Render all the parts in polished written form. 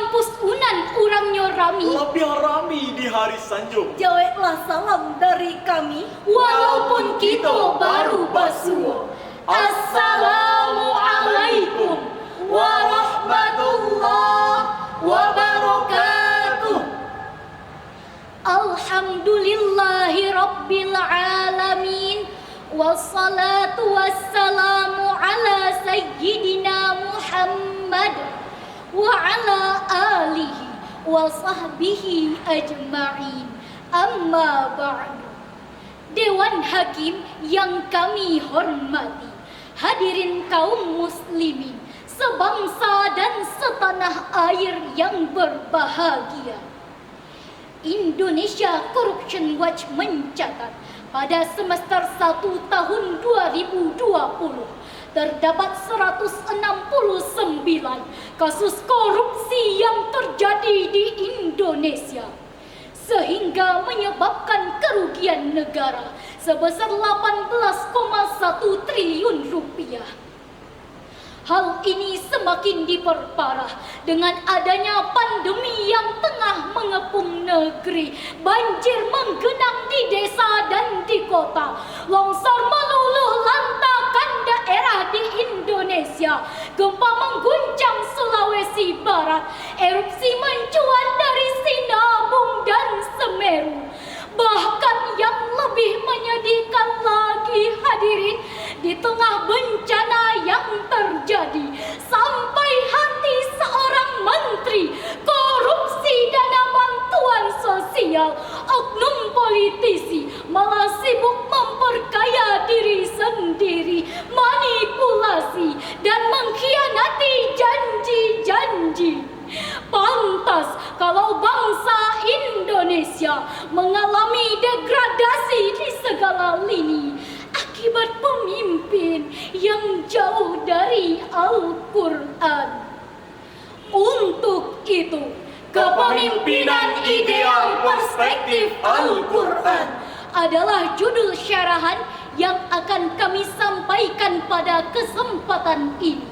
kampus Unan urangnya rami. Lebih rami di hari Sanjung. Jawablah salam dari kami, Walaupun kita baru basuh. Assalamualaikum warahmatullahi wabarakatuh. Alhamdulillahi rabbil alamin. Wassalatu wassalamu ala sayyidina Muhammad wa ala alihi wa sahbihi ajma'in. Amma ba'du. Dewan Hakim yang kami hormati, hadirin kaum muslimin sebangsa dan setanah air yang berbahagia. Indonesia Corruption Watch mencatat pada semester 1 tahun 2020 terdapat 169 kasus korupsi yang terjadi di Indonesia, sehingga menyebabkan kerugian negara sebesar 18,1 triliun rupiah. Hal ini semakin diperparah dengan adanya pandemi yang tengah mengepung negeri. Banjir menggenang di desa dan di kota. Longsor meluluh lantakan daerah di Indonesia. Gempa mengguncang Sulawesi Barat. Erupsi mencuat dari Sinabung dan Semeru. Bahkan yang lebih menyedihkan lagi, hadirin, di tengah bencana yang terjadi, sampai hati seorang menteri korupsi dana bantuan sosial, oknum politisi malah sibuk memperkaya diri sendiri, manipulasi dan mengkhianati janji-janji. Pantas kalau bangsa Indonesia mengalami degradasi di segala lini akibat pemimpin yang jauh dari Al-Quran. Untuk itu, kepemimpinan ideal perspektif Al-Quran adalah judul syarahan yang akan kami sampaikan pada kesempatan ini.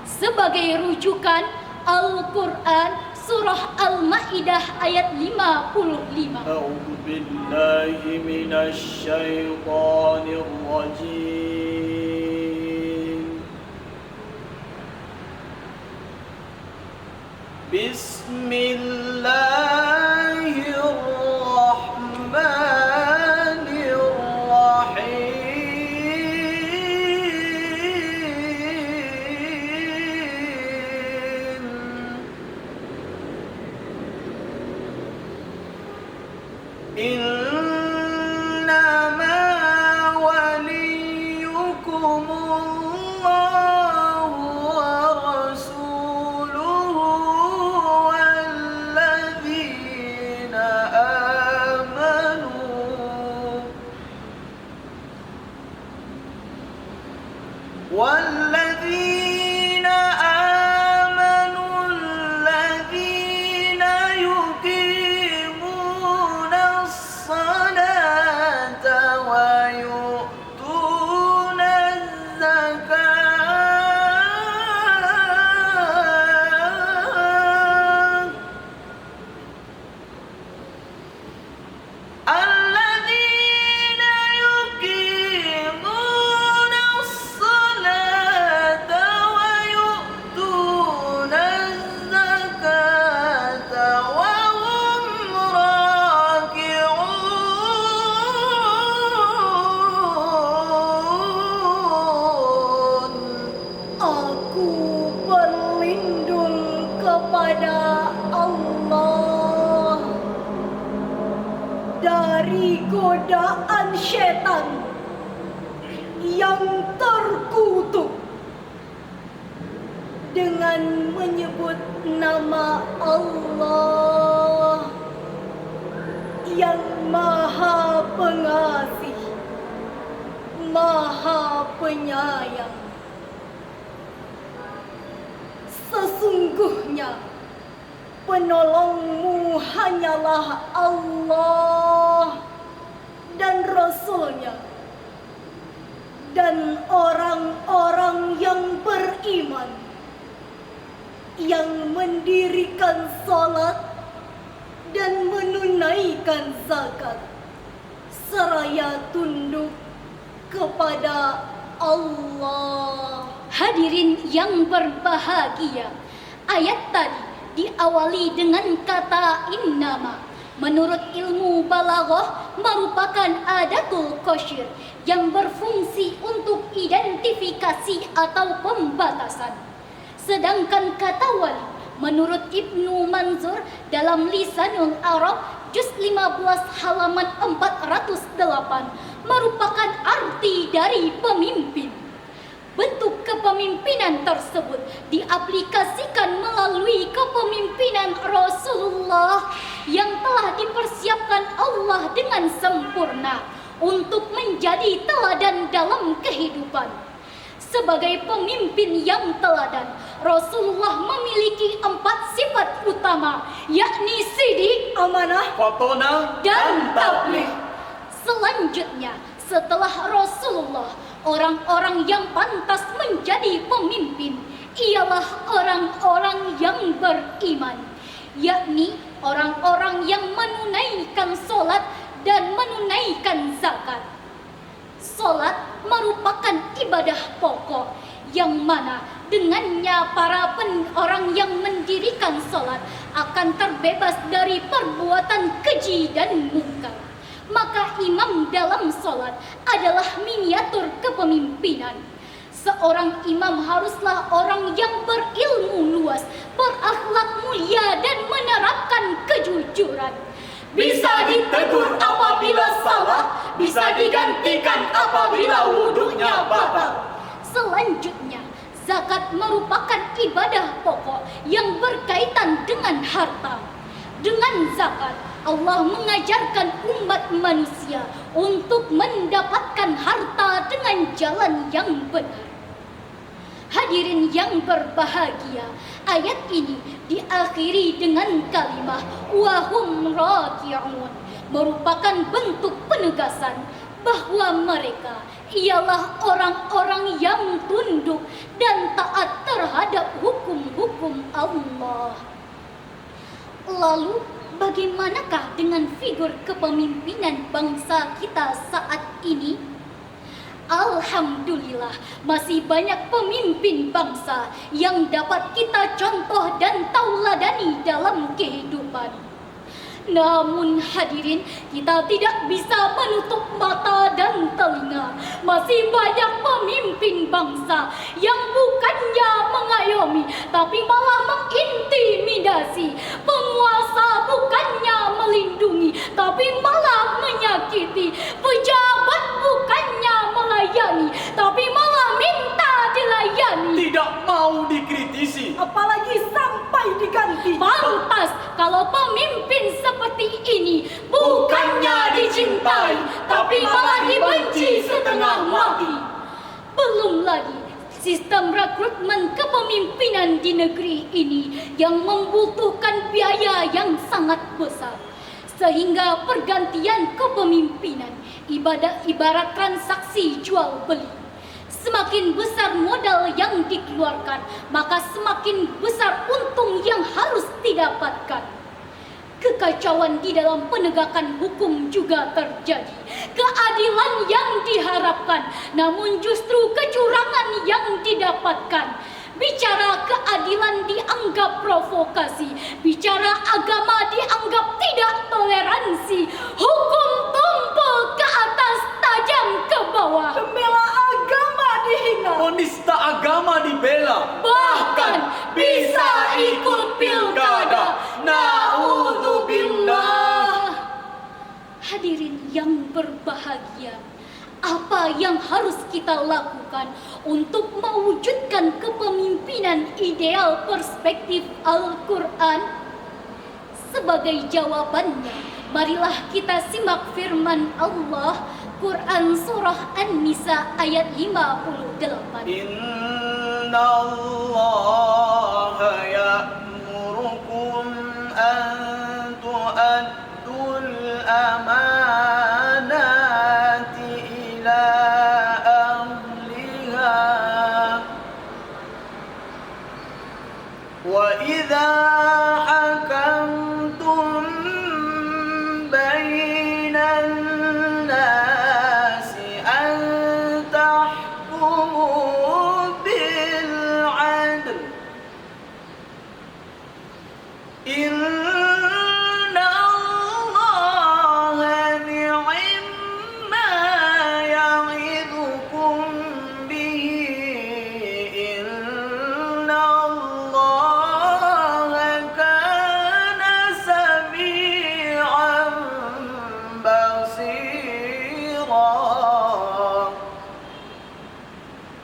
Sebagai rujukan, Al-Quran Surah Al-Ma'idah ayat 55. A'udzu billahi minasy syaithanir rajim. Bismillahirrahmanirrahim. Innama waliyukumullahu wa rasuluhu walladzina amanu alladzina yuqimuna as-salata wa yu'tuna az-zakata alladzina yuqimuna as-salata wa yu'tuna az-zakata wa hum raki'un. aku berlindung kepada Allah dari godaan setan yang terkutuk dengan menyebut nama Allah yang Maha Pengasih, Maha Penyayang. Sesungguhnya penolongmu hanyalah Allah dan Rasul-Nya dan orang-orang yang beriman yang mendirikan sholat dan menunaikan zakat seraya tunduk kepada Allah. Hadirin yang berbahagia, ayat tadi diawali dengan kata innama. Menurut ilmu balaghah merupakan adatul qasyir yang berfungsi untuk identifikasi atau pembatasan. Sedangkan kata wali menurut Ibnu Manzur dalam Lisanul Arab juz 15 halaman 408 merupakan arti dari pemimpin. Bentuk kepemimpinan tersebut diaplikasikan melalui kepemimpinan Rasulullah yang telah dipersiapkan Allah dengan sempurna untuk menjadi teladan dalam kehidupan. Sebagai pemimpin yang teladan, Rasulullah memiliki 4 sifat utama, yakni sidik, Amanah, Fatona dan tabligh. Selanjutnya, setelah Rasulullah, orang-orang yang pantas menjadi pemimpin ialah orang-orang yang beriman, yakni orang-orang yang menunaikan sholat dan menunaikan zakat. Sholat merupakan ibadah pokok yang mana dengannya para orang yang mendirikan sholat akan terbebas dari perbuatan keji dan mungkar. Maka imam dalam sholat adalah miniatur kepemimpinan. Seorang imam haruslah orang yang berilmu luas, berakhlak mulia dan menerapkan kejujuran. Bisa ditegur apabila salah, bisa digantikan apabila wudhunya batal. Selanjutnya, zakat merupakan ibadah pokok yang berkaitan dengan harta. Dengan zakat, Allah mengajarkan umat manusia untuk mendapatkan harta dengan jalan yang benar. Hadirin yang berbahagia, ayat ini diakhiri dengan kalimat wahum raki'un, merupakan bentuk penegasan bahwa mereka ialah orang-orang yang tunduk dan taat terhadap hukum-hukum Allah. Lalu bagaimanakah dengan figur kepemimpinan bangsa kita saat ini? Alhamdulillah, masih banyak pemimpin bangsa yang dapat kita contoh dan tauladani dalam kehidupan. Namun hadirin, kita tidak bisa menutup mata dan telinga. Masih banyak pemimpin bangsa yang bukannya mengayomi, tapi malah mengintimidasi. Penguasa bukannya melindungi, tapi malah menyakiti. Pejabat bukannya melayani, tapi malah minta dilayani. Tidak mau dikritisi, apalagi sampai diganti. Pantas kalau pemimpin seperti ini bukannya dicintai, tapi malah dibenci setengah mati. Belum lagi sistem rekrutmen kepemimpinan di negeri ini yang membutuhkan biaya yang sangat besar. Sehingga pergantian kepemimpinan ibarat transaksi jual beli. Semakin besar modal yang dikeluarkan, maka semakin besar untung yang harus didapatkan. Kekacauan di dalam penegakan hukum juga terjadi. Keadilan yang diharapkan, namun justru kecurangan yang didapatkan. Bicara keadilan dianggap provokasi, bicara agama dianggap tidak toleransi. Hukum tumpul ke atas, tajam ke bawah. Pembela agama dihina, penista agama dibela, Bahkan bisa ikut pilkada. Na'udzubillah. Hadirin yang berbahagia, apa yang harus kita lakukan untuk mewujudkan kepemimpinan ideal perspektif Al-Quran? Sebagai jawabannya, marilah kita simak firman Allah, Quran Surah An-Nisa ayat 58. Inna Allah ya'murukum an tu'addul amanati ila ahliha wa Inna Allah ni'ma ya'idukum bihi. Inna Allah kana sami'an basira.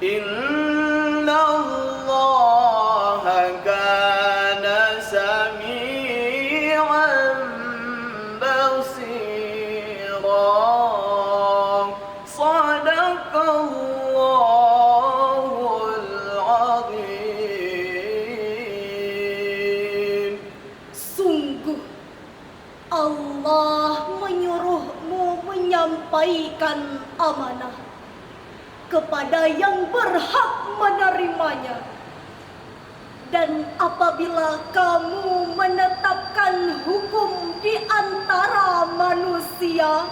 Inna Allah kana sami'an basira. Sadaqallahul azim. Sungguh Allah menyuruhmu menyampaikan amanah kepada yang berhak menerimanya. Dan apabila kamu menetapkan hukum di antara manusia,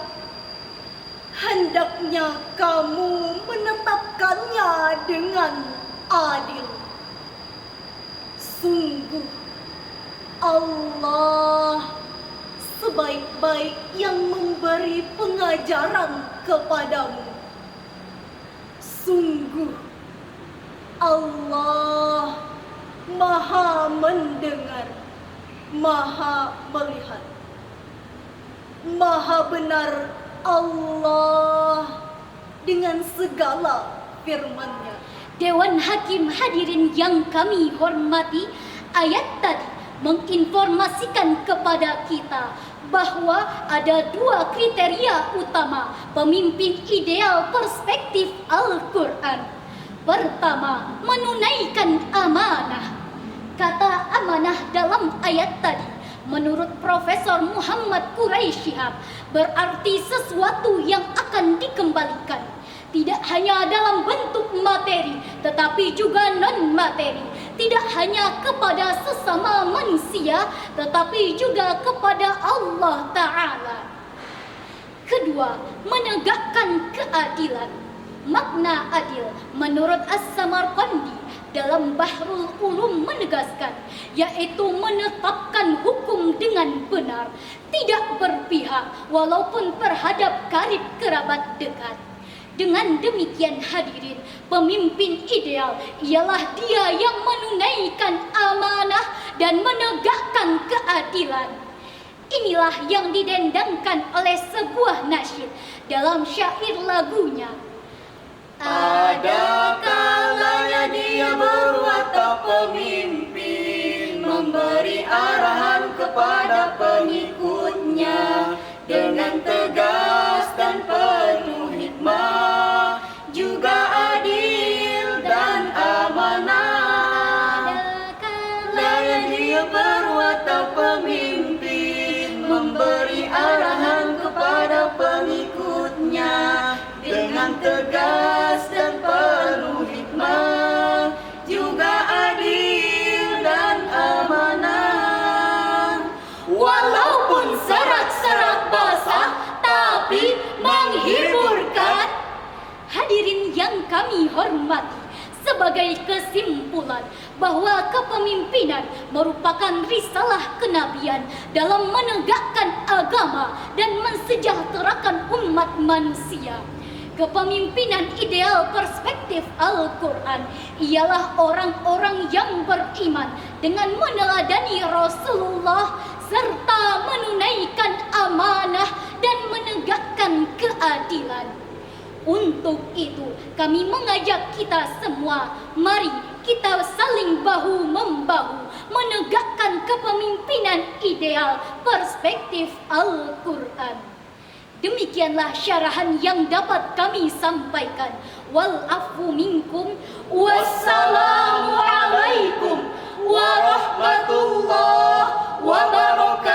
hendaknya kamu menetapkannya dengan adil. Sungguh Allah sebaik-baik yang memberi pengajaran kepadamu. Sungguh Allah Maha mendengar, Maha melihat. Maha benar Allah dengan segala firman-Nya. Dewan Hakim hadirin yang kami hormati, ayat tadi menginformasikan kepada kita bahwa ada dua kriteria utama pemimpin ideal perspektif Al-Quran. Pertama, menunaikan amanah. Kata amanah dalam ayat tadi menurut Profesor Muhammad Quraisy Shihab berarti sesuatu yang akan dikembalikan. Tidak hanya dalam bentuk materi, tetapi juga non-materi. Tidak hanya kepada sesama manusia, tetapi juga kepada Allah Ta'ala. Kedua, menegakkan keadilan. Makna adil menurut As-Samarqandi dalam Bahrul Ulum menegaskan, yaitu menetapkan hukum dengan benar, tidak berpihak walaupun terhadap karib kerabat dekat. Dengan demikian hadirin, pemimpin ideal ialah dia yang menunaikan amanah dan menegakkan keadilan. Inilah yang didendangkan oleh sebuah nasyid dalam syair lagunya. Ada kalanya dia berwatak pemimpin, memberi arahan kepada pengikutnya dengan tegas dan penuh hikmah, juga adil dan amanah. Kalanya dia berwatak pemimpin, memberi arahan kepada pengikutnya dengan tegas dan penuh hikmah, juga adil dan amanah. Walaupun serak-serak basah, tapi menghiburkan. Hadirin yang kami hormati, sebagai kesimpulan bahwa kepemimpinan merupakan risalah kenabian dalam menegakkan agama dan mensejahterakan umat manusia. Kepemimpinan ideal perspektif Al-Quran ialah orang-orang yang beriman dengan meneladani Rasulullah serta menunaikan amanah dan menegakkan keadilan. Untuk itu, kami mengajak kita semua, mari kita saling bahu-membahu menegakkan kepemimpinan ideal perspektif Al-Quran. Demikianlah syarahan yang dapat kami sampaikan. Wal afu minkum. Wassalamualaikum warahmatullahi wabarakatuh.